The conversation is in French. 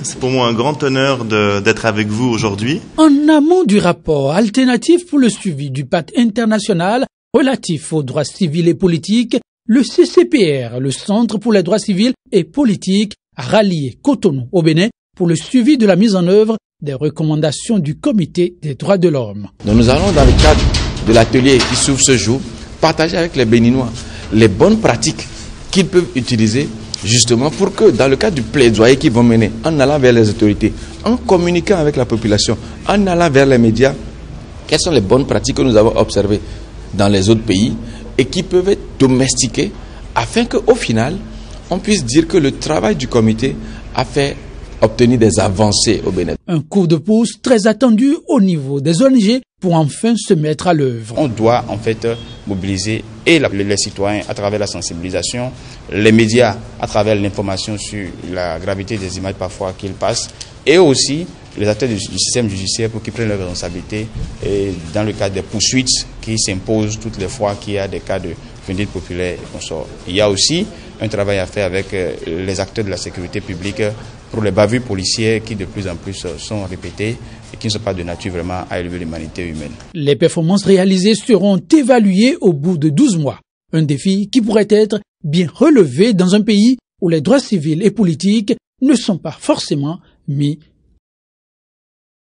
C'est pour moi un grand honneur d'être avec vous aujourd'hui. En amont du rapport alternatif pour le suivi du pacte international relatif aux droits civils et politiques, le CCPR, le Centre pour les droits civils et politiques, a rallié Cotonou au Bénin pour le suivi de la mise en œuvre des recommandations du Comité des droits de l'homme. Donc nous allons, dans le cadre de l'atelier qui s'ouvre ce jour, partager avec les Béninois les bonnes pratiques qu'ils peuvent utiliser justement pour que, dans le cadre du plaidoyer qu'ils vont mener, en allant vers les autorités, en communiquant avec la population, en allant vers les médias, quelles sont les bonnes pratiques que nous avons observées dans les autres pays et qui peuvent être domestiquées afin qu'au final, on puisse dire que le travail du comité a fait obtenir des avancées au Bénin. Un coup de pouce très attendu au niveau des ONG pour enfin se mettre à l'œuvre. On doit en fait mobiliser et les citoyens à travers la sensibilisation, les médias à travers l'information sur la gravité des images parfois qu'ils passent, et aussi les acteurs du système judiciaire pour qu'ils prennent leurs responsabilités et dans le cadre des poursuites qui s'imposent toutes les fois qu'il y a des cas de vindicte populaire et consorts. Il y a aussi un travail à faire avec les acteurs de la sécurité publique pour les bavures policières qui de plus en plus sont répétées et qui ne sont pas de nature vraiment à élever l'humanité humaine. Les performances réalisées seront évaluées au bout de 12 mois. Un défi qui pourrait être bien relevé dans un pays où les droits civils et politiques ne sont pas forcément mis